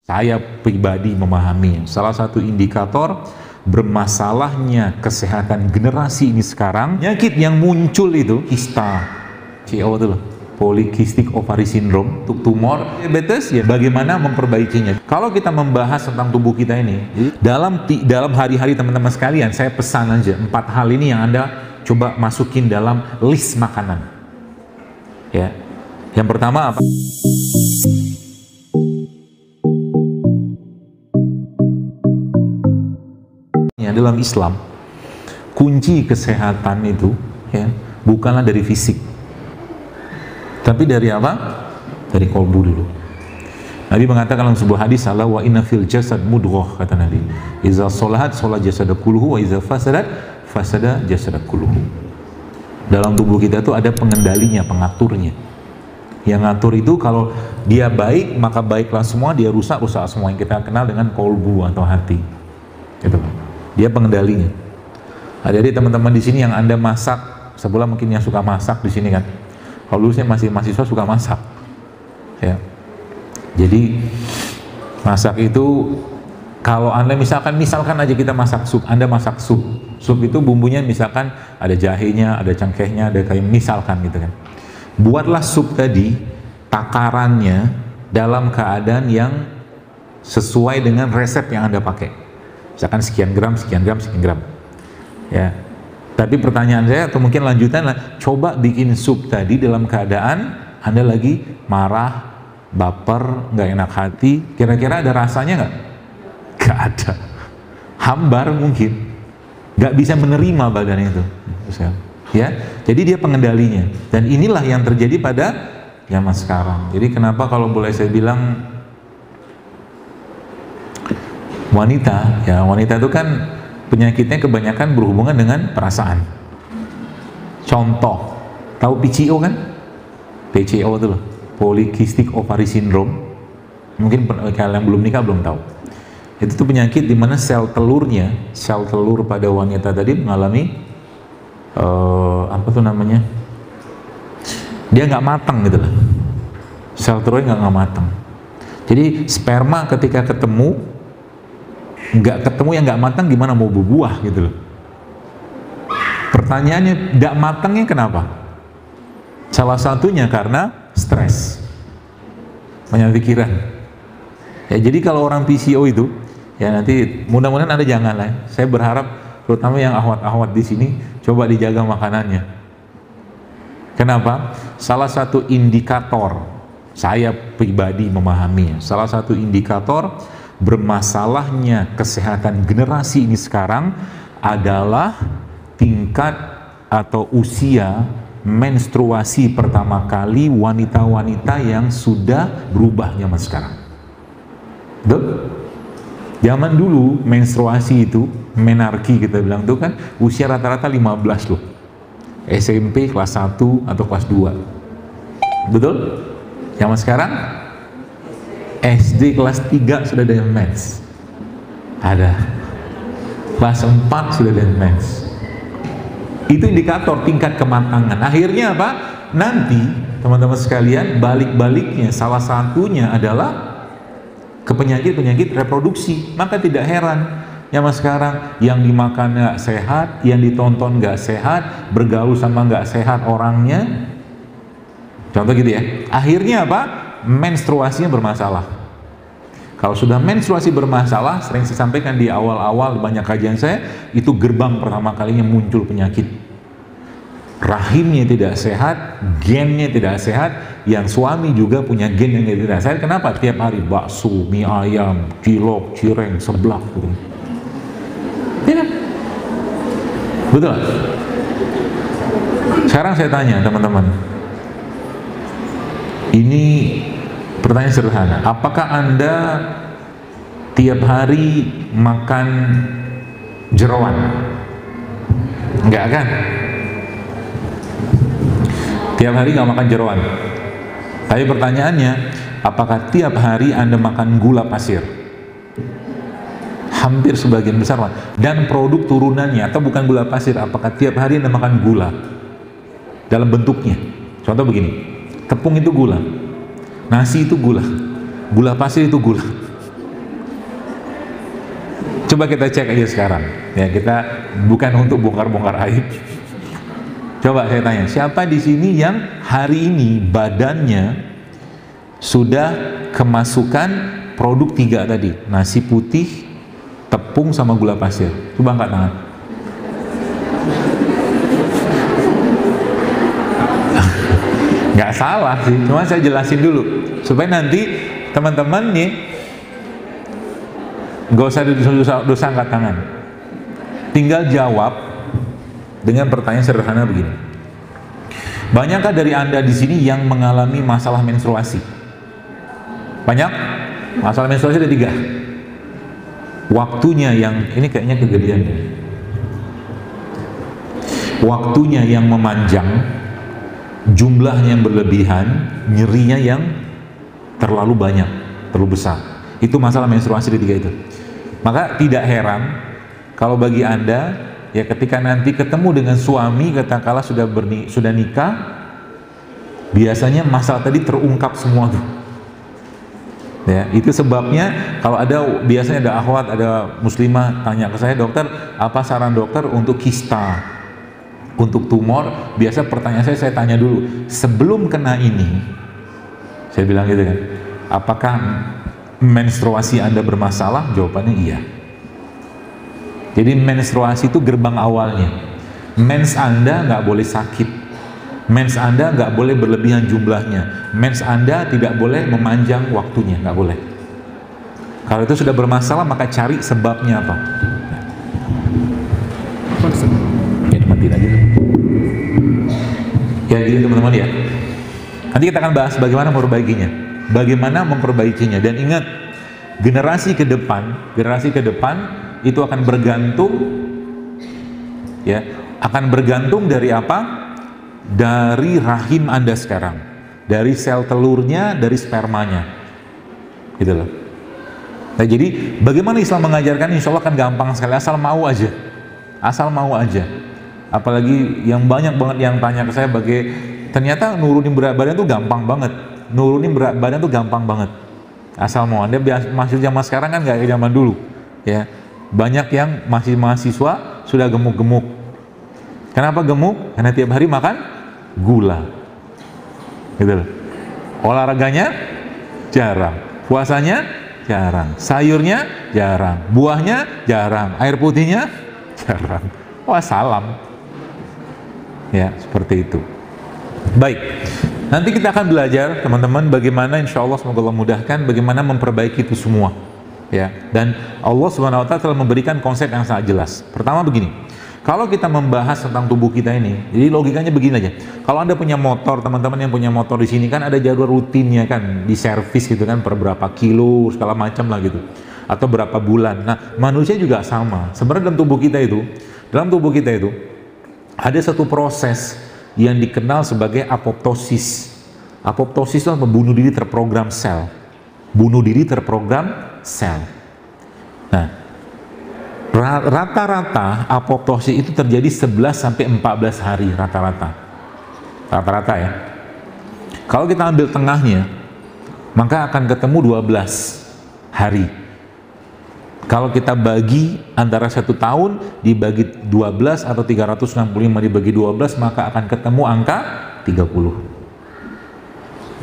Saya pribadi memahami salah satu indikator bermasalahnya kesehatan generasi ini sekarang, penyakit yang muncul itu kista, CO itu loh, polycystic ovary syndrome, tumor, diabetes, ya bagaimana memperbaikinya. Kalau kita membahas tentang tubuh kita ini, dalam hari-hari teman-teman sekalian, saya pesan aja 4 hal ini yang Anda coba masukin dalam list makanan. Ya, yang pertama apa? Dalam Islam, kunci kesehatan itu ya bukanlah dari fisik, tapi dari apa? Dari kolbu dulu. Nabi mengatakan dalam sebuah hadis, "Ala wa inna fil jasad mudghah," kata Nabi. "Iza sholahat sholat jasada kulluhu wa iza fasadat fasada jasada kulluhu." Dalam tubuh kita itu ada pengendalinya, pengaturnya. Yang ngatur itu kalau dia baik, maka baiklah semua, dia rusak, rusak semua. Yang kita kenal dengan kolbu atau hati. Gitu. Dia pengendalinya. Jadi teman-teman di sini yang Anda masak, sebelah mungkin yang suka masak di sini kan. Kalau dulu saya masih mahasiswa suka masak. Ya. Jadi masak itu kalau Anda misalkan aja kita masak sup, Anda masak sup. Sup itu bumbunya misalkan ada jahenya, ada cengkehnya, ada kayak misalkan gitu kan. Buatlah sup tadi takarannya dalam keadaan yang sesuai dengan resep yang Anda pakai. Misalkan sekian gram, sekian gram, sekian gram. Ya. Tapi pertanyaan saya atau mungkin lanjutan lah, coba bikin sup tadi dalam keadaan Anda lagi marah, baper, nggak enak hati, kira-kira ada rasanya nggak? Nggak ada. Hambar mungkin, nggak bisa menerima badan itu. Ya, jadi dia pengendalinya. Dan inilah yang terjadi pada zaman sekarang. Jadi kenapa kalau boleh saya bilang wanita itu kan penyakitnya kebanyakan berhubungan dengan perasaan. Contoh, tahu PCO kan? PCO itu loh, polycystic ovary syndrome. Mungkin kalian yang belum nikah belum tahu. Itu tuh penyakit di mana sel telur pada wanita tadi mengalami apa tuh namanya? Dia nggak matang gitu loh. Sel telurnya nggak matang. Jadi sperma ketika ketemu yang nggak matang, gimana mau berbuah gitu loh. Pertanyaannya, nggak matangnya kenapa? Salah satunya karena stres, banyak pikiran. Ya, jadi kalau orang PCO itu, ya nanti mudah-mudahan Anda jangan lah. Saya berharap terutama yang ahwat-ahwat di sini coba dijaga makanannya. Kenapa? Salah satu indikator, saya pribadi memahaminya, salah satu indikator bermasalahnya kesehatan generasi ini sekarang adalah tingkat atau usia menstruasi pertama kali wanita-wanita yang sudah berubah zaman sekarang. Betul? Zaman dulu menstruasi itu, menarki kita bilang itu kan usia rata-rata 15 loh. SMP kelas 1 atau kelas 2. Betul? Zaman sekarang SD kelas 3 sudah ada mens. Ada. Kelas 4 sudah ada mens. Itu indikator tingkat kematangan. Akhirnya apa? Nanti teman-teman sekalian, balik-baliknya salah satunya adalah ke penyakit-penyakit reproduksi. Maka tidak heran zaman sekarang yang dimakan nggak sehat, yang ditonton nggak sehat, bergaul sama nggak sehat orangnya. Contoh gitu ya. Akhirnya apa? Menstruasinya bermasalah. Kalau sudah menstruasi bermasalah, sering saya sampaikan di awal-awal banyak kajian saya, itu gerbang pertama kalinya muncul penyakit. Rahimnya tidak sehat, gennya tidak sehat, yang suami juga punya gen yang tidak sehat. Kenapa? Tiap hari bakso, mie ayam, cilok, cireng, seblak gitu. Tidak. Betul. Sekarang saya tanya teman-teman, ini pertanyaan sederhana, apakah Anda tiap hari makan jeroan? Enggak kan? Tiap hari nggak makan jeroan. Tapi pertanyaannya, apakah tiap hari Anda makan gula pasir? Hampir sebagian besar. Dan produk turunannya, atau bukan gula pasir, apakah tiap hari Anda makan gula? Dalam bentuknya. Contoh begini, tepung itu gula, nasi itu gula, gula pasir itu gula. Coba kita cek aja sekarang. Ya, kita bukan untuk bongkar-bongkar aib. Coba saya tanya, siapa di sini yang hari ini badannya sudah kemasukan produk 3 tadi, nasi putih, tepung sama gula pasir? Coba angkat tangan. Nggak salah sih, cuma saya jelasin dulu supaya nanti teman-teman nih nggak usah dosa angkat tangan, tinggal jawab dengan pertanyaan sederhana begini: banyakkah dari Anda di sini yang mengalami masalah menstruasi? Banyak? Masalah menstruasi ada 3. Waktunya yang ini kayaknya kegedean deh. Waktunya yang memanjang, jumlahnya yang berlebihan, nyerinya yang terlalu banyak, terlalu besar. Itu masalah menstruasi di 3 itu. Maka tidak heran kalau bagi Anda, ya ketika nanti ketemu dengan suami, katakanlah sudah nikah, biasanya masalah tadi terungkap semua tuh. Ya, itu sebabnya kalau biasanya ada akhwat, ada muslimah tanya ke saya, dokter, apa saran dokter untuk kista, untuk tumor? Biasa pertanyaan saya tanya dulu, sebelum kena ini, saya bilang gitu kan, apakah menstruasi Anda bermasalah? Jawabannya iya. Jadi menstruasi itu gerbang awalnya. Mens Anda nggak boleh sakit, mens Anda nggak boleh berlebihan jumlahnya, mens Anda tidak boleh memanjang waktunya, nggak boleh. Kalau itu sudah bermasalah, maka cari sebabnya apa. Ya, mati lagi. Ya gitu teman-teman ya. Nanti kita akan bahas bagaimana memperbaikinya. Dan ingat, generasi ke depan itu akan bergantung dari apa? Dari rahim Anda sekarang, dari sel telurnya, dari spermanya, gitu loh. Nah, jadi bagaimana Islam mengajarkan? Insya Allah kan gampang sekali, asal mau aja. Apalagi yang banyak banget yang tanya ke saya, ternyata nurunin berat badan tuh gampang banget, asal mau. Anda masih zaman sekarang kan nggak kayak zaman dulu, ya. Banyak yang masih mahasiswa sudah gemuk-gemuk. Kenapa gemuk? Karena tiap hari makan gula, gitu loh. Olahraganya jarang, puasanya jarang, sayurnya jarang, buahnya jarang, air putihnya jarang. Wah, salam. Ya, seperti itu. Baik, nanti kita akan belajar teman-teman bagaimana, insya Allah semoga Allah mudahkan, bagaimana memperbaiki itu semua. Ya, dan Allah Subhanahu wa Ta'ala telah memberikan konsep yang sangat jelas. Pertama begini, kalau kita membahas tentang tubuh kita ini, jadi logikanya begini aja. Kalau Anda punya motor, teman-teman yang punya motor di sini kan ada jadwal rutinnya kan, di servis gitu kan, per berapa kilo segala macam lah gitu, atau berapa bulan. Nah, manusia juga sama. Sebenarnya dalam tubuh kita itu ada satu proses yang dikenal sebagai apoptosis. Apoptosis itu membunuh diri terprogram sel. Nah, rata-rata apoptosis itu terjadi 11-14 hari rata-rata ya. Kalau kita ambil tengahnya, maka akan ketemu 12 hari. Kalau kita bagi antara 1 tahun dibagi 12 atau 365 dibagi 12, maka akan ketemu angka 30.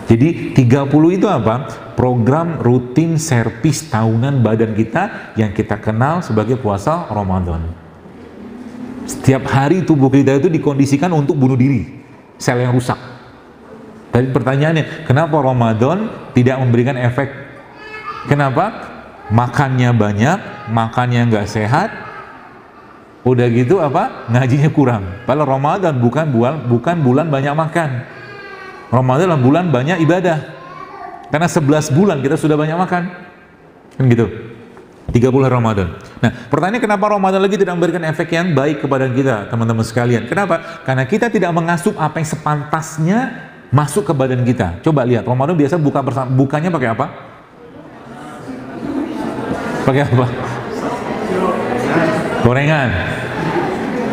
Jadi 30 itu apa? Program rutin servis tahunan badan kita yang kita kenal sebagai puasa Ramadan. Setiap hari tubuh kita itu dikondisikan untuk bunuh diri, sel yang rusak. Tadi pertanyaannya, kenapa Ramadan tidak memberikan efek? Kenapa? Makannya banyak, makannya nggak sehat, udah gitu apa? Ngajinya kurang. Padahal Ramadan bukan bulan banyak makan. Ramadan adalah bulan banyak ibadah. Karena 11 bulan kita sudah banyak makan. Kan gitu. 30 Ramadan. Nah, pertanyaannya kenapa Ramadan lagi tidak memberikan efek yang baik kepada kita, teman-teman sekalian? Kenapa? Karena kita tidak mengasup apa yang sepantasnya masuk ke badan kita. Coba lihat, Ramadan biasa bukanya pakai apa? Pakai apa? Gorengan.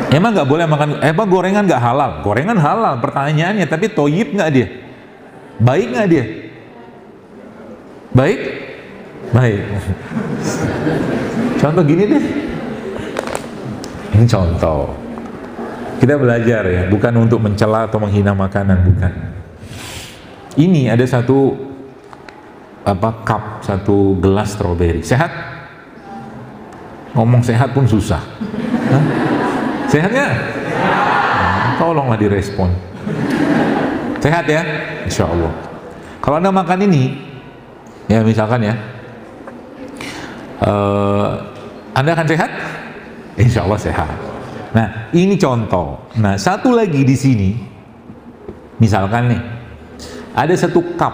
Emang nggak boleh makan? Emang gorengan nggak halal? Gorengan halal. Pertanyaannya, tapi toyib nggak dia? Baik nggak dia? Baik? Baik. Contoh gini deh. Ini contoh. Kita belajar ya, bukan untuk mencela atau menghina makanan, bukan. Ini ada satu cup, satu gelas stroberi. Sehat? Ngomong sehat pun susah. Hah? Sehat nggak? Tolonglah direspon. Sehat ya? Insya Allah. Kalau Anda makan ini, ya misalkan ya, Anda akan sehat? Insya Allah sehat. Nah, ini contoh. Nah, satu lagi di sini, misalkan nih, ada satu cup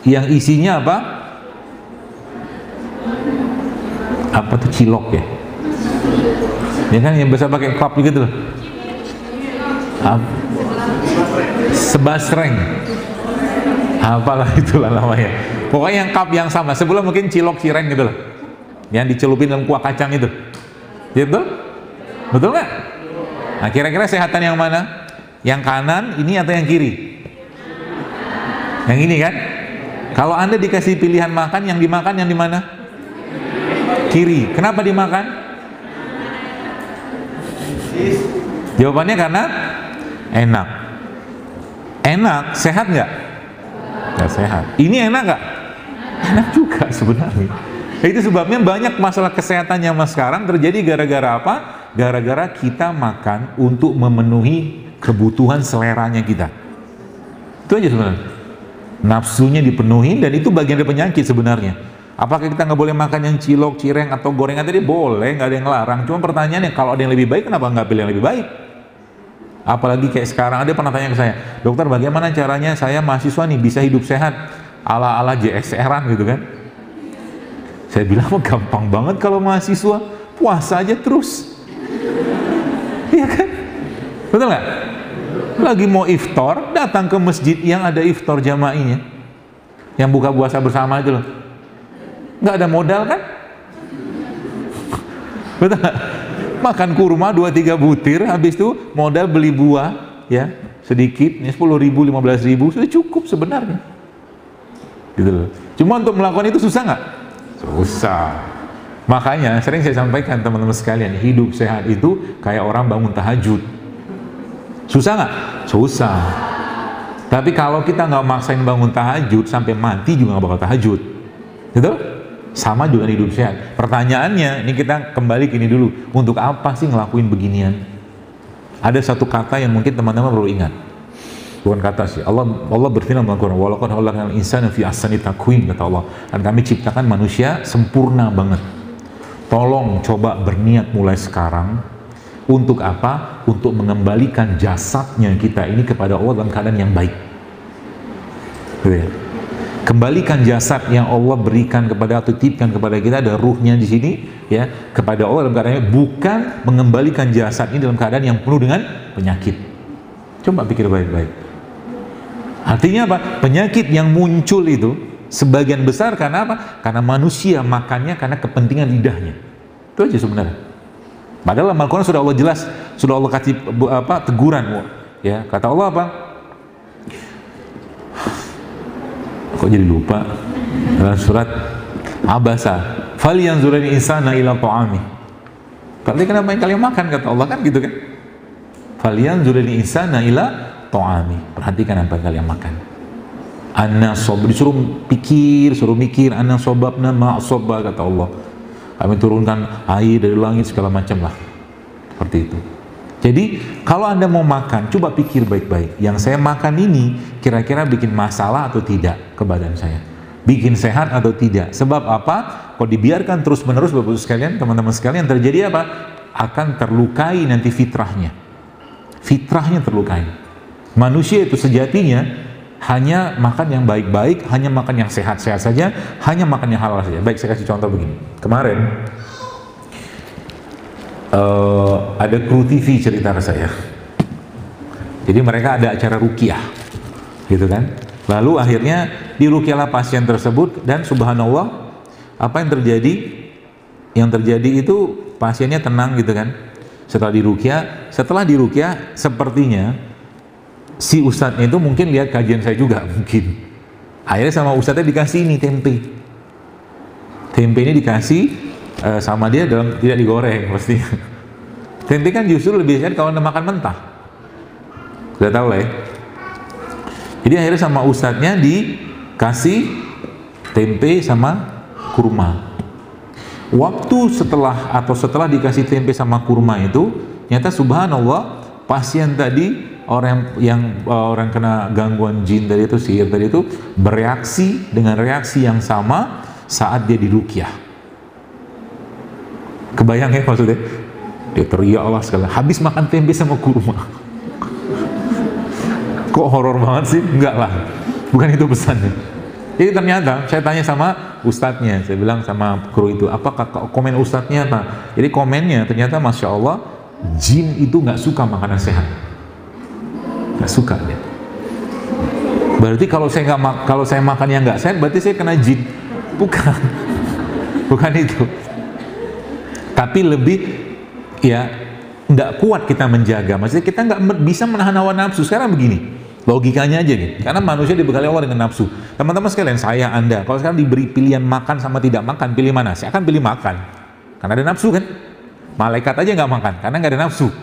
yang isinya apa? Apa tuh, cilok ya? Ya kan, yang biasa pakai cup gitu loh. Sebasreng. Apalah itulah namanya. Pokoknya yang cup yang sama. Sebelum mungkin cilok cireng gitu loh. Yang dicelupin dalam kuah kacang itu. Gitu? Betul nggak? Nah, kira-kira sehatan yang mana? Yang kanan ini atau yang kiri? Yang ini kan? Kalau Anda dikasih pilihan makan, yang dimakan yang di mana? Kiri. Kenapa dimakan? Jawabannya karena enak. Enak, sehat nggak? Nggak sehat. Ini enak nggak? Enak juga sebenarnya. Itu sebabnya banyak masalah kesehatan yang sekarang terjadi gara-gara apa? Gara-gara kita makan untuk memenuhi kebutuhan seleranya kita. Itu aja sebenarnya. Nafsunya dipenuhi, dan itu bagian dari penyakit sebenarnya. Apakah kita nggak boleh makan yang cilok, cireng, atau gorengan tadi? Boleh, nggak ada yang ngelarang. Cuma pertanyaannya, kalau ada yang lebih baik, kenapa nggak pilih yang lebih baik? Apalagi kayak sekarang, ada pernah tanya ke saya, dokter bagaimana caranya saya mahasiswa nih bisa hidup sehat ala-ala JSR-an gitu kan? Saya bilang, gampang banget kalau mahasiswa, puasa aja terus. Iya kan? Betul nggak? Lagi mau iftar, datang ke masjid yang ada iftar jama'inya, yang buka puasa bersama itu loh. Nggak ada modal kan? Betul nggak? Makan kurma 2-3 butir, habis itu modal beli buah ya sedikit, 10.000, 15.000 sudah cukup sebenarnya. Gitu loh. Cuma untuk melakukan itu susah nggak? Susah. Makanya sering saya sampaikan teman-teman sekalian, hidup sehat itu kayak orang bangun tahajud. Susah nggak? Susah. Tapi kalau kita nggak maksain bangun tahajud, sampai mati juga nggak bakal tahajud. Gitu? Sama juga hidup sehat. Pertanyaannya, ini kita kembali ke ini dulu. Untuk apa sih ngelakuin beginian? Ada satu kata yang mungkin teman-teman perlu ingat. Bukan kata sih. Allah berfirman dalam Al-Quran, "Walaqad khalaqnal insana fi ahsani taqwim," kata Allah. Dan kami ciptakan manusia sempurna banget. Tolong coba berniat mulai sekarang. Untuk apa? Untuk mengembalikan jasadnya kita ini kepada Allah dalam keadaan yang baik. Gitu ya. Kembalikan jasad yang Allah berikan kepada, atau titipkan kepada kita, ada ruhnya di sini ya, kepada Allah dalam keadaan, bukan mengembalikan jasad ini dalam keadaan yang penuh dengan penyakit. Coba pikir baik-baik. Artinya apa? Penyakit yang muncul itu sebagian besar karena apa? Karena manusia makannya karena kepentingan lidahnya. Itu aja sebenarnya. Padahal Al-Quran sudah Allah jelas, sudah Allah kasih teguran ya. Kata Allah apa? Kok jadi lupa? Dalam surat Abasa, "Falyanzuril insana ila ta'ami." Perhatikan apa yang kalian makan, kata Allah kan gitu kan? "Falyanzuril insana ila ta'ami." Perhatikan apa yang kalian makan. Anna sob, disuruh pikir, suruh mikir. Anna sobabna ma'sobba, kata Allah. Kami turunkan air dari langit segala macam lah. Seperti itu. Jadi kalau Anda mau makan, coba pikir baik-baik. Yang saya makan ini kira-kira bikin masalah atau tidak ke badan saya? Bikin sehat atau tidak? Sebab apa? Kalau dibiarkan terus-menerus, Bapak Ibu sekalian, teman-teman sekalian, terjadi apa? Akan terlukai nanti fitrahnya. Fitrahnya terlukai. Manusia itu sejatinya hanya makan yang baik-baik, hanya makan yang sehat-sehat saja, hanya makan yang halal saja. Baik, saya kasih contoh begini. Kemarin ada kru TV cerita ke saya. Jadi mereka ada acara ruqyah, gitu kan. Lalu akhirnya diruqyahlah pasien tersebut, dan subhanallah, apa yang terjadi? Yang terjadi itu pasiennya tenang gitu kan. Setelah diruqyah, sepertinya si ustadznya itu mungkin lihat kajian saya juga mungkin. Akhirnya sama ustadznya dikasih ini tempe. Tempe ini dikasih sama dia dalam tidak digoreng pasti. Tempe kan justru lebih sehat kalau anda makan mentah. Sudah tahu lah ya. Jadi akhirnya sama ustadznya dikasih tempe sama kurma. Waktu setelah dikasih tempe sama kurma itu, nyata subhanallah pasien tadi, orang kena gangguan jin tadi itu, sihir tadi itu, bereaksi dengan reaksi yang sama saat dia diruqyah. Kebayang ya maksudnya? Dia teriak Allah sekali, habis makan tempe sama kurma. Kok horor banget sih? Enggak lah, bukan itu pesannya. Jadi ternyata saya tanya sama ustadznya, saya bilang sama kru itu, apakah komen ustadznya? Nah, jadi komennya ternyata masya Allah, jin itu nggak suka makanan sehat, nggak suka dia. Berarti kalau saya makan yang nggak sehat, berarti saya kena jin? Bukan, bukan itu. Tapi lebih ya nggak kuat kita menjaga. Maksudnya kita nggak bisa menahan hawa nafsu. Sekarang begini. Logikanya aja nih, karena manusia dibekali Allah dengan nafsu. Teman-teman sekalian, saya, Anda, kalau sekarang diberi pilihan makan sama tidak makan, pilih mana? Saya akan pilih makan, karena ada nafsu kan? Malaikat aja nggak makan, karena nggak ada nafsu.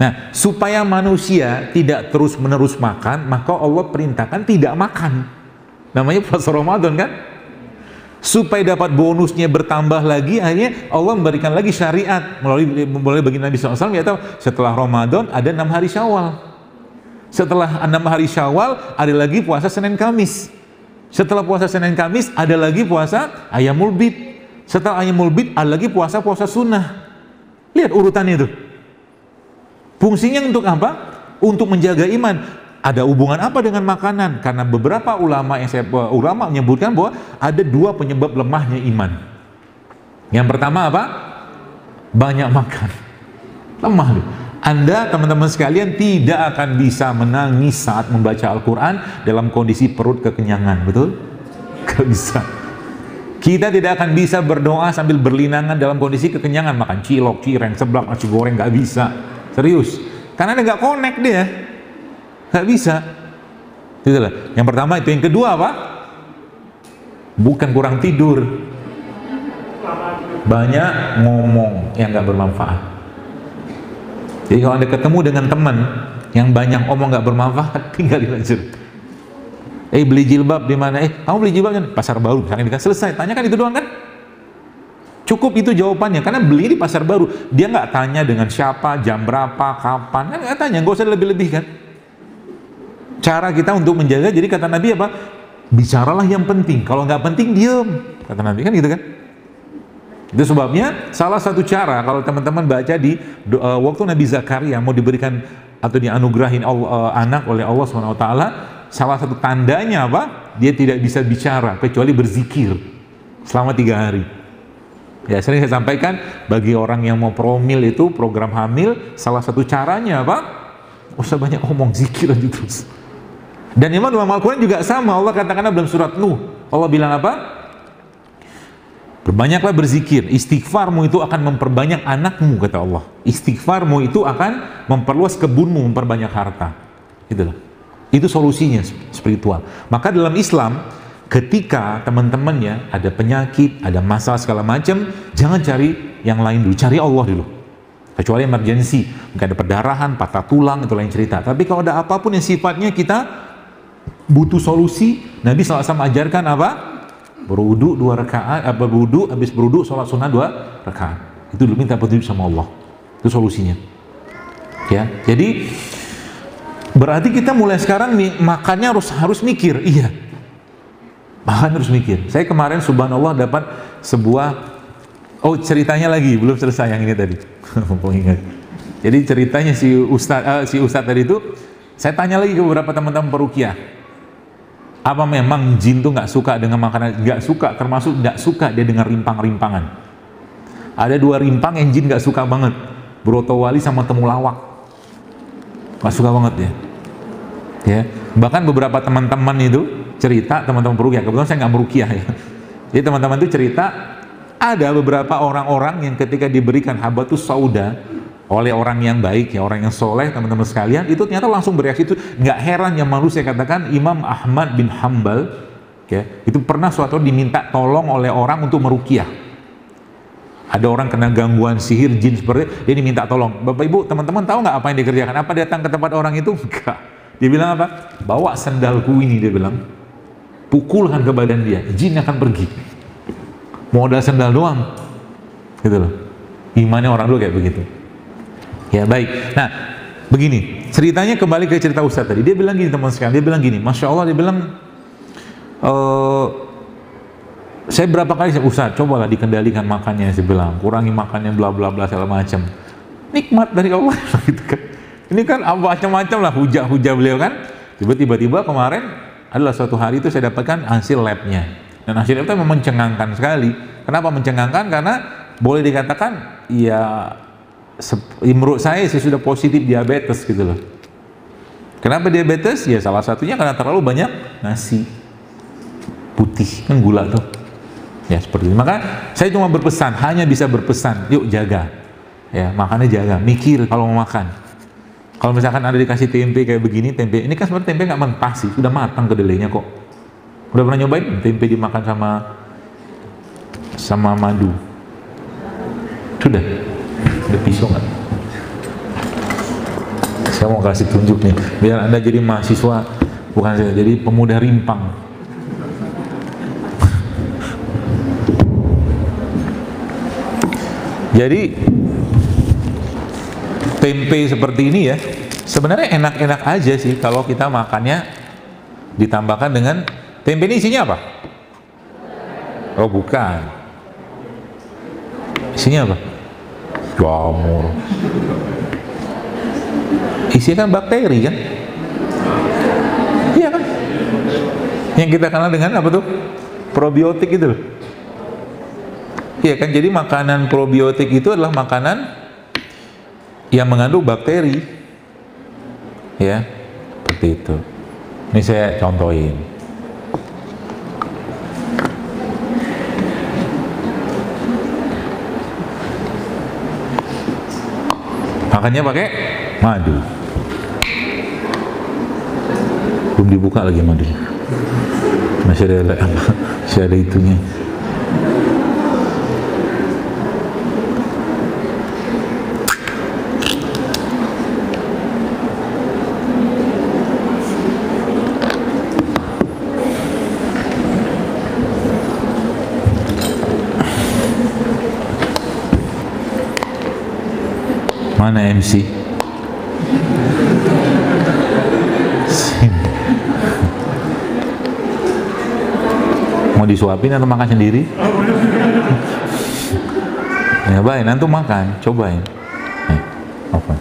Nah, supaya manusia tidak terus-menerus makan, maka Allah perintahkan tidak makan. Namanya puasa Ramadan kan? Supaya dapat bonusnya bertambah lagi, akhirnya Allah memberikan lagi syariat melalui bagi Nabi SAW, yaitu setelah Ramadan ada 6 hari Syawal. Setelah 6 hari Syawal ada lagi puasa Senin Kamis. Setelah puasa Senin Kamis ada lagi puasa Ayyamul Bid. Setelah Ayyamul Bid ada lagi puasa sunnah. Lihat urutannya itu. Fungsinya untuk apa? Untuk menjaga iman. Ada hubungan apa dengan makanan? Karena beberapa ulama menyebutkan bahwa ada 2 penyebab lemahnya iman. Yang pertama apa? Banyak makan. Lemah loh. Anda, teman-teman sekalian, tidak akan bisa menangis saat membaca Al-Quran dalam kondisi perut kekenyangan, betul? Gak bisa. Kita tidak akan bisa berdoa sambil berlinangan dalam kondisi kekenyangan, makan cilok, cireng, seblak, nasi goreng, gak bisa. Serius. Karena Anda gak connect dia. Gak bisa. Itulah. Yang pertama itu. Yang kedua apa? Bukan kurang tidur. Banyak ngomong yang gak bermanfaat. Jadi kalau Anda ketemu dengan teman yang banyak omong nggak bermanfaat, tinggalin aja. Beli jilbab di mana? Kamu beli jilbab kan? Pasar Baru, misalnya kan selesai. Tanya kan itu doang kan? Cukup itu jawabannya, karena beli di Pasar Baru. Dia nggak tanya dengan siapa, jam berapa, kapan, kan nggak tanya, nggak usah lebih-lebih kan? Cara kita untuk menjaga, jadi kata Nabi apa? Bicaralah yang penting. Kalau nggak penting, diem. Kata Nabi kan gitu kan? Itu sebabnya salah satu cara kalau teman-teman baca di waktu Nabi Zakaria mau diberikan atau dianugerahin anak oleh Allah SWT, salah satu tandanya apa? Dia tidak bisa bicara kecuali berzikir selama 3 hari. Ya, sering saya sampaikan, bagi orang yang mau promil itu, program hamil, salah satu caranya apa? Usah banyak ngomong, zikir aja terus. Dan memang dalam Al-Quran juga sama, Allah katakan dalam surat Nuh, Allah bilang apa? Berbanyaklah berzikir, istighfarmu itu akan memperbanyak anakmu, kata Allah. Istighfarmu itu akan memperluas kebunmu, memperbanyak harta. Itulah. Itu solusinya spiritual. Maka dalam Islam, ketika teman-temannya ada penyakit, ada masalah segala macam, jangan cari yang lain dulu, cari Allah dulu. Kecuali emergency, mungkin ada perdarahan, patah tulang, itu lain cerita. Tapi kalau ada apapun yang sifatnya kita butuh solusi, Nabi SAW ajarkan apa? Berwudu 2 rakaat, berwudu, habis berwudu sholat sunnah 2 rakaat. Itu dulu minta petunjuk sama Allah. Itu solusinya. Ya, jadi berarti kita mulai sekarang nih makannya harus mikir. Iya. Makan harus mikir. Saya kemarin subhanallah dapat sebuah ceritanya lagi belum selesai yang ini tadi. Ingat. Jadi ceritanya si ustadz tadi itu, saya tanya lagi ke beberapa teman-teman peruqyah. Apa memang jin tuh nggak suka dengan makanan? Nggak suka, termasuk nggak suka dia dengan rimpang-rimpangan. Ada 2 rimpang yang jin nggak suka banget, brotowali sama temulawak. Nggak suka banget ya. Ya, bahkan beberapa teman-teman itu cerita, teman-teman peruqyah, kebetulan saya nggak meruqyah ya. Jadi teman-teman itu cerita, ada beberapa orang-orang yang ketika diberikan habatus sauda oleh orang yang baik, ya orang yang soleh, teman-teman sekalian, itu ternyata langsung bereaksi. Itu nggak heran yang malu saya katakan Imam Ahmad bin Hambal Ya, itu pernah suatu diminta tolong oleh orang untuk meruqyah. Ada orang kena gangguan sihir, jin seperti itu, dia diminta tolong. Bapak Ibu, teman-teman tahu nggak apa yang dikerjakan? Apa datang ke tempat orang itu? Enggak. Dia bilang apa? Bawa sendalku ini, dia bilang. Pukulkan ke badan dia, jin akan pergi. Modal sendal doang. Gitu loh. Imannya orang dulu kayak begitu. Ya baik. Nah, begini. Ceritanya kembali ke cerita Ustaz tadi. Dia bilang gini teman sekalian, dia bilang gini, Masya Allah, dia bilang, saya berapa kali Ustaz, cobalah dikendalikan makannya, saya bilang, kurangi makannya, bla bla bla segala macam. Nikmat dari Allah, gitu kan. Ini kan macam-macam lah hujah-hujah beliau kan. Tiba-tiba kemarin adalah suatu hari itu saya dapatkan hasil labnya, dan hasil labnya memang mencengangkan sekali. Kenapa mencengangkan? Karena boleh dikatakan ya menurut saya sudah positif diabetes gitu loh. Kenapa diabetes? Ya salah satunya karena terlalu banyak nasi putih, kan gula tuh. Ya seperti itu. Maka saya cuma berpesan, hanya bisa berpesan, yuk jaga. Ya, makannya jaga, mikir kalau mau makan. Kalau misalkan ada dikasih tempe kayak begini, tempe ini kan sebenarnya tempe nggak mentah sih, sudah matang kedelainya kok. Udah pernah nyobain tempe dimakan sama madu? Sudah pisau nggak? Saya mau kasih tunjuk nih, biar Anda jadi mahasiswa, bukan saya, jadi pemuda rimpang. Jadi tempe seperti ini ya, sebenarnya enak-enak aja sih kalau kita makannya ditambahkan dengan tempe. Ini isinya apa? Oh bukan, isinya apa? Jamur. Isinya kan bakteri kan? Iya kan? Yang kita kenal dengan apa tuh? Probiotik itu loh. Iya kan, jadi makanan probiotik itu adalah makanan yang mengandung bakteri. Ya, seperti itu. Ini saya contohin. Makannya pakai madu. Belum dibuka lagi madunya. Masih ada itunya. Mana MC? Mau disuapin atau makan sendiri? Ya baik, nanti makan, cobain. Apa?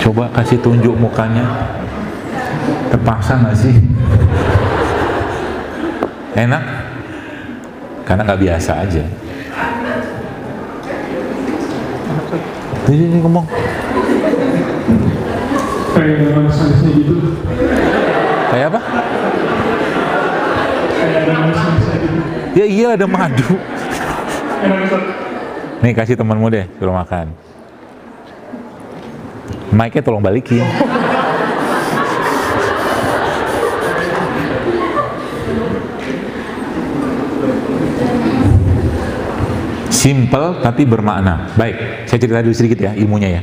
Coba kasih tunjuk mukanya. Terpaksa nggak sih? Enak? Karena nggak biasa aja. Ini ngomong. Kayak manis-manisnya gitu. Kayak apa? Kayak ada manis-manisnya gitu. Ya iya, ada madu. Nih kasih temanmu deh, suruh makan. Mic-nya tolong balikin. Simple tapi bermakna. Baik, saya cerita dulu sedikit ya ilmunya ya.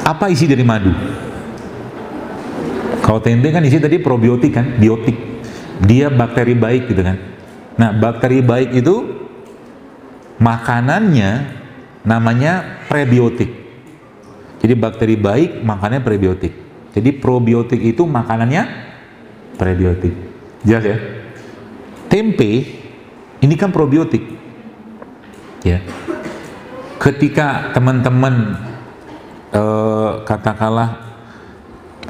Apa isi dari madu? Kalau tempe kan isi tadi probiotik kan, biotik. Dia bakteri baik gitu kan. Nah, bakteri baik itu makanannya namanya prebiotik. Jadi bakteri baik makannya prebiotik. Jadi probiotik itu makanannya prebiotik. Jelas ya? Tempe ini kan probiotik, ya. Ketika teman-teman katakanlah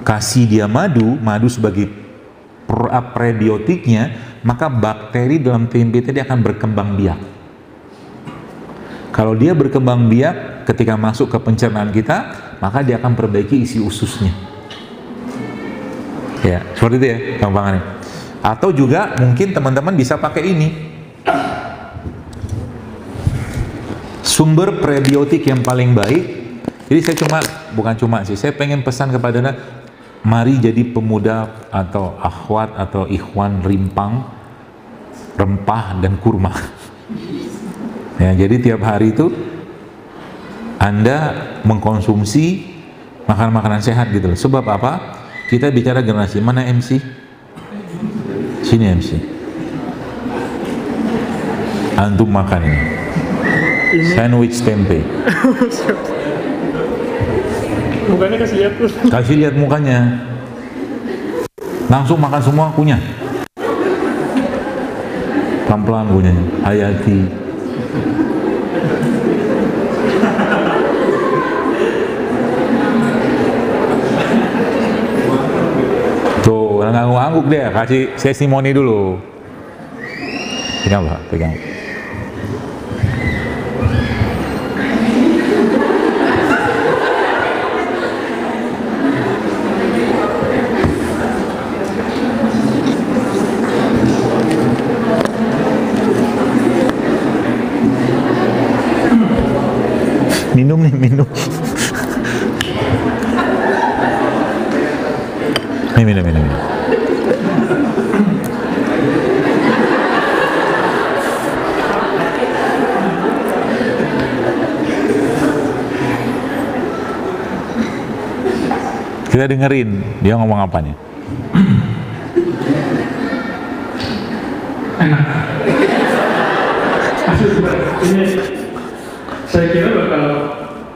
kasih dia madu sebagai prebiotiknya, maka bakteri dalam tempe tadi akan berkembang biak. Kalau dia berkembang biak ketika masuk ke pencernaan kita, maka dia akan perbaiki isi ususnya. Ya, seperti itu ya gampangannya. Atau juga mungkin teman-teman bisa pakai ini. Sumber prebiotik yang paling baik Jadi saya bukan cuma sih, saya pengen pesan kepada Anda, mari jadi pemuda atau akhwat atau ikhwan rimpang, rempah dan kurma. Ya, jadi tiap hari itu Anda mengkonsumsi makanan-makanan sehat gitu loh. Sebab apa? Kita bicara generasi, mana MC? Sini MC. Antum makan ini. Sandwich tempe. Mukanya kasih lihat tuh. Kasih lihat mukanya. Langsung makan semua, kunyah. Pelan-pelan kunyahnya. Hayati. Tuh, ngangguk-ngangguk dia. Kasih testimoni dulu. Pegang Pak, pegang. Minum nih, minum. Minum. Kita dengerin dia ngomong apa nih. Enak. Ini saya kira bakal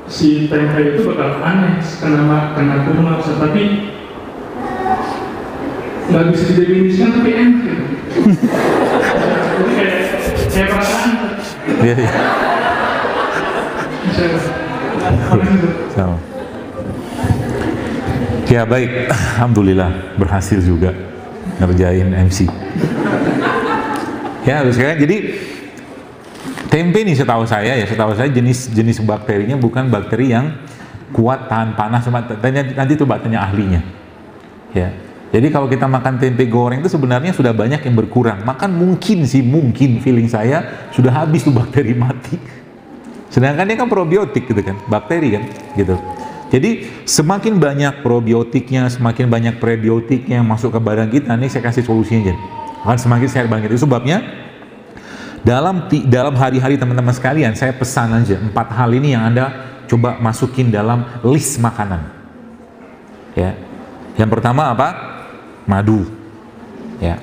si tempe itu bakal aneh kena kurma, tapi nggak bisa didefinisikan, tapi enak gitu. Jadi kayak perasaan. Iya. Bisa. Ya baik, alhamdulillah berhasil juga ngerjain MC. Ya terus kan, jadi tempe nih setahu saya jenis bakterinya bukan bakteri yang kuat tahan panas, nanti coba tanya ahlinya. Ya. Jadi kalau kita makan tempe goreng itu sebenarnya sudah banyak yang berkurang. Makan mungkin feeling saya sudah habis tuh bakteri mati. Sedangkan dia kan probiotik gitu kan, bakteri kan, gitu. Jadi semakin banyak probiotiknya, semakin banyak prebiotiknya masuk ke badan kita, nih saya kasih solusinya aja. Akan semakin sehat banget. Itu sebabnya dalam hari-hari teman-teman sekalian, saya pesan aja 4 hal ini yang Anda coba masukin dalam list makanan. Ya. Yang pertama apa? Madu. Ya.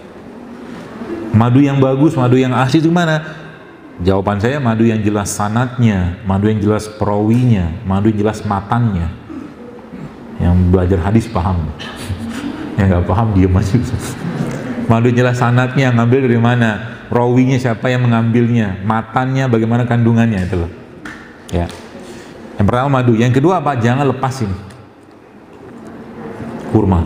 Madu yang bagus, madu yang asli itu mana? Jawaban saya madu yang jelas sanatnya, madu yang jelas perawinya, madu yang jelas matannya. Yang belajar hadis paham. Yang nggak paham diem aja. Madu yang jelas sanatnya, ngambil dari mana? Rawinya siapa yang mengambilnya? Matannya bagaimana kandungannya itu loh. Ya. Yang pertama madu, yang kedua apa? Jangan lepasin kurma.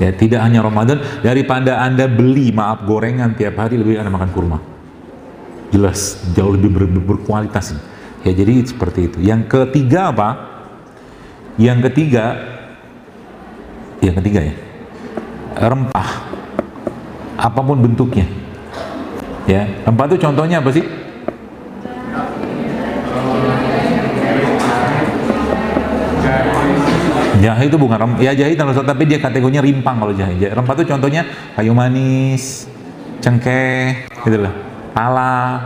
Ya, tidak hanya Ramadan, daripada Anda beli gorengan tiap hari, lebih Anda makan kurma. Jelas jauh lebih berkualitas. Ya, jadi seperti itu. Yang ketiga apa? Yang ketiga ya. Rempah. Apapun bentuknya. Ya, rempah itu contohnya apa sih? Jahe itu bukan rempah. Ya jahe tapi dia kategorinya rimpang kalau jahe. Rempah itu contohnya kayu manis, cengkeh, gitu loh. Pala,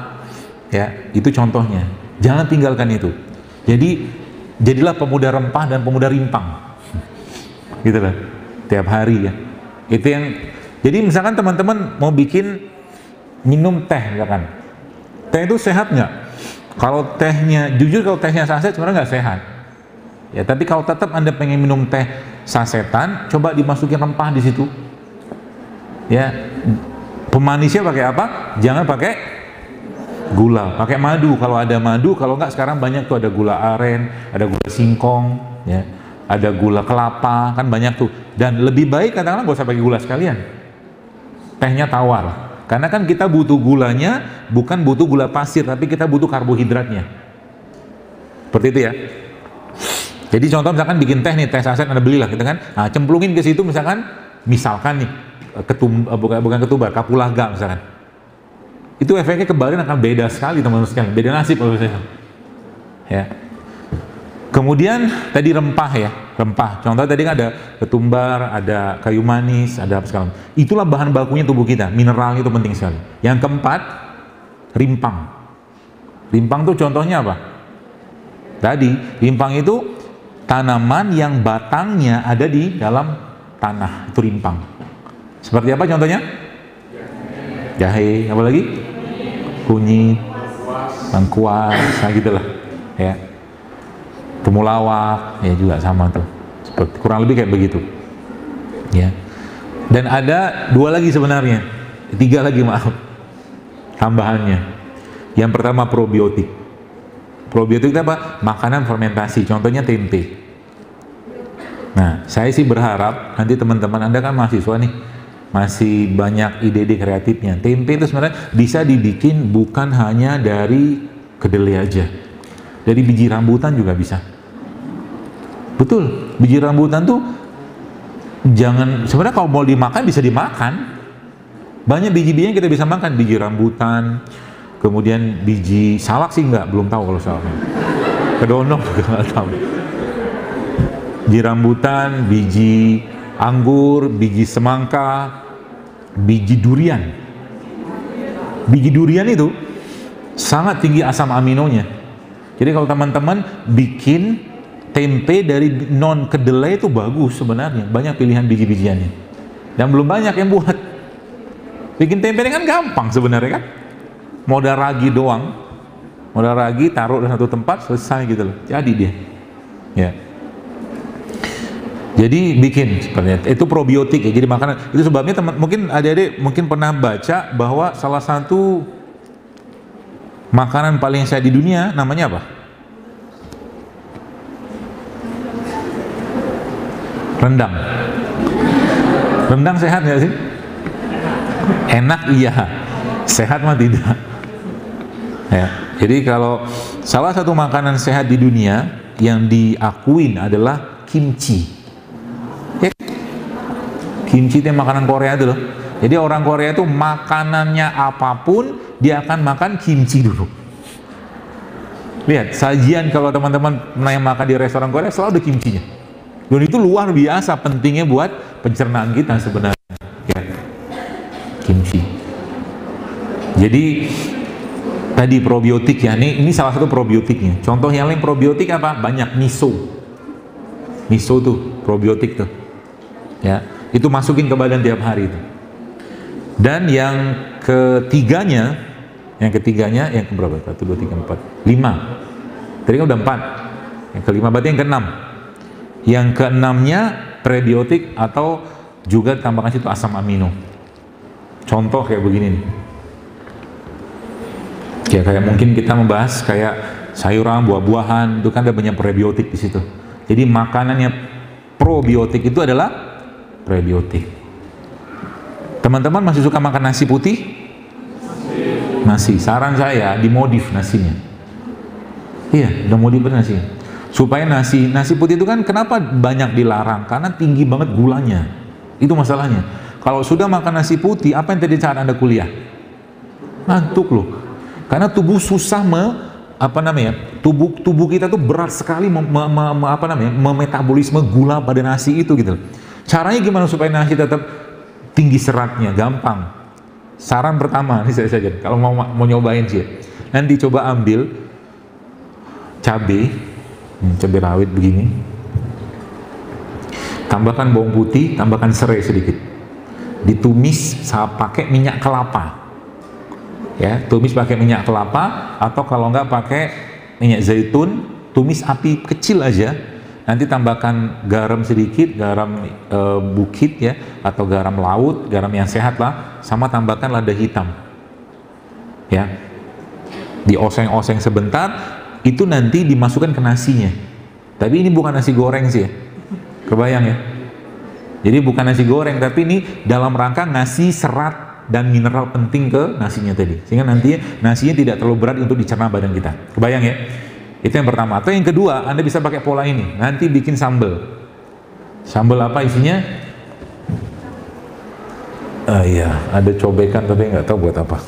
ya itu contohnya. Jangan tinggalkan itu. Jadi jadilah pemuda rempah dan pemuda rimpang, gitu loh. Tiap hari ya. Itu yang. Jadi misalkan teman-teman mau bikin minum teh, misalkan. Teh itu sehat nggak? Kalau tehnya, jujur kalau tehnya saset sebenarnya nggak sehat. Ya, tapi kalau tetap Anda pengen minum teh sasetan, coba dimasukin rempah di situ. Ya. Pemanisnya pakai apa? Jangan pakai gula, pakai madu kalau ada madu. Kalau enggak sekarang banyak tuh, ada gula aren, ada gula singkong, ya, ada gula kelapa, kan banyak tuh. Dan lebih baik katakanlah gak usah pakai gula sekalian, tehnya tawar. Karena kan kita butuh gulanya, bukan butuh gula pasir, tapi kita butuh karbohidratnya. Seperti itu ya. Jadi contoh misalkan bikin teh nih, teh saset Anda belilah gitu kan. Nah, cemplungin ke situ misalkan nih bukan ketumbar, kapulaga misalkan. Itu efeknya ke badan akan beda sekali teman-teman sekalian, beda nasib kalau saya. Ya. Kemudian tadi rempah ya, rempah. Contohnya tadi kan ada ketumbar, ada kayu manis, ada apa segala. Itulah bahan bakunya tubuh kita. Mineralnya itu penting sekali. Yang keempat, rimpang. Rimpang itu contohnya apa? Tadi, rimpang itu tanaman yang batangnya ada di dalam tanah. Itu rimpang. Seperti apa contohnya? Jahe, apa lagi? Kunyit, lengkuas, nah gitulah. Ya. Temulawak ya juga sama tuh, seperti kurang lebih kayak begitu ya. Dan ada dua lagi sebenarnya, tiga lagi maaf tambahannya. Yang pertama probiotik. Probiotik itu apa? Makanan fermentasi, contohnya tempe. Nah, saya sih berharap nanti teman-teman Anda kan mahasiswa nih, masih banyak ide-ide kreatifnya. Tempe itu sebenarnya bisa dibikin bukan hanya dari kedelai aja, dari biji rambutan juga bisa. Betul, biji rambutan tuh jangan, sebenarnya kalau mau dimakan bisa dimakan. Banyak biji-biji yang kita bisa makan, biji rambutan, kemudian biji salak sih enggak, belum tahu kalau salak. Kedonong juga enggak tahu. Biji rambutan, biji anggur, biji semangka, biji durian. Biji durian itu sangat tinggi asam aminonya. Jadi kalau teman-teman bikin tempe dari non kedelai itu bagus sebenarnya, banyak pilihan biji-bijiannya. Dan belum banyak yang buat. Bikin tempe ini kan gampang sebenarnya kan. Modal ragi doang. Modal ragi taruh di satu tempat selesai gitu loh. Jadi dia. Ya. Jadi bikin sebenarnya itu probiotik ya. Jadi makanan itu sebabnya mungkin adik-adik mungkin pernah baca bahwa salah satu makanan paling sehat di dunia namanya apa? Rendang. Rendang sehat nggak sih? Enak iya, sehat mah tidak. Ya, jadi kalau salah satu makanan sehat di dunia yang diakuin adalah kimchi. Ya. Kimchi itu makanan Korea itu loh. Jadi orang Korea itu makanannya apapun dia akan makan kimchi dulu. Lihat sajian kalau teman-teman pernah makan di restoran Korea selalu ada kimchinya. Dan itu luar biasa pentingnya buat pencernaan kita sebenarnya ya. Kimchi. Jadi tadi probiotik ya, ini salah satu probiotiknya. Contoh yang lain probiotik apa? Banyak miso. Miso tuh probiotik tuh. Ya, itu masukin ke badan tiap hari itu. Dan yang ketiganya yang keberapa? 1, 2, 3, 4, 5. Tadi kan udah 4. Yang kelima berarti yang keenam. Yang keenamnya prebiotik atau juga tambahkan situ asam amino. Contoh kayak begini nih. Ya kayak mungkin kita membahas kayak sayuran, buah-buahan, itu kan ada banyak prebiotik di situ. Jadi makanannya probiotik itu adalah prebiotik. Teman-teman masih suka makan nasi putih? Nasi. Saran saya dimodif nasinya. Iya, udah modif nasinya. Supaya nasi putih itu kan kenapa banyak dilarang? Karena tinggi banget gulanya. Itu masalahnya. Kalau sudah makan nasi putih, apa yang tadi saat Anda kuliah? Ngantuk loh. Karena tubuh susah tubuh kita tuh berat sekali memetabolisme gula pada nasi itu gitu. Caranya gimana supaya nasi tetap tinggi seratnya? Gampang. Saran pertama, ini saya saja. Kalau mau nyobain sih, nanti coba ambil cabai rawit begini, tambahkan bawang putih, tambahkan serai sedikit, ditumis pakai minyak kelapa ya, tumis pakai minyak kelapa atau kalau enggak pakai minyak zaitun, tumis api kecil aja, nanti tambahkan garam sedikit, garam bukit ya, atau garam laut, garam yang sehat lah, sama tambahkan lada hitam ya, dioseng-oseng sebentar. Itu nanti dimasukkan ke nasinya. Tapi ini bukan nasi goreng sih ya. Kebayang ya? Jadi bukan nasi goreng, tapi ini dalam rangka ngasih serat dan mineral penting ke nasinya tadi. Sehingga nanti nasinya tidak terlalu berat untuk dicerna badan kita. Kebayang ya? Itu yang pertama. Atau yang kedua, Anda bisa pakai pola ini. Nanti bikin sambal. Sambal apa isinya? Iya, ada cobekan tapi nggak tahu buat apa.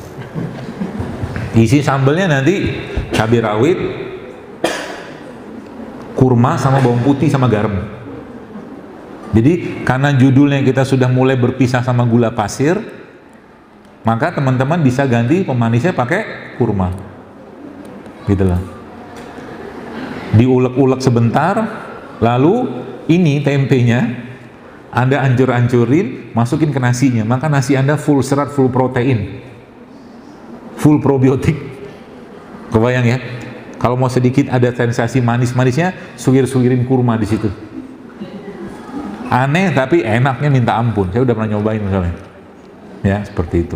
Isi sambalnya nanti cabai rawit, kurma sama bawang putih sama garam. Jadi karena judulnya kita sudah mulai berpisah sama gula pasir, maka teman-teman bisa ganti pemanisnya pakai kurma. Gitu lah. Diulek-ulek sebentar, lalu ini tempenya Anda ancur-ancurin, masukin ke nasinya, maka nasi Anda full serat, full protein, full probiotik. Kebayang ya? Kalau mau sedikit ada sensasi manis-manisnya, sugir-sugirin kurma di situ. Aneh tapi enaknya minta ampun. Saya udah pernah nyobain misalnya. Ya, seperti itu.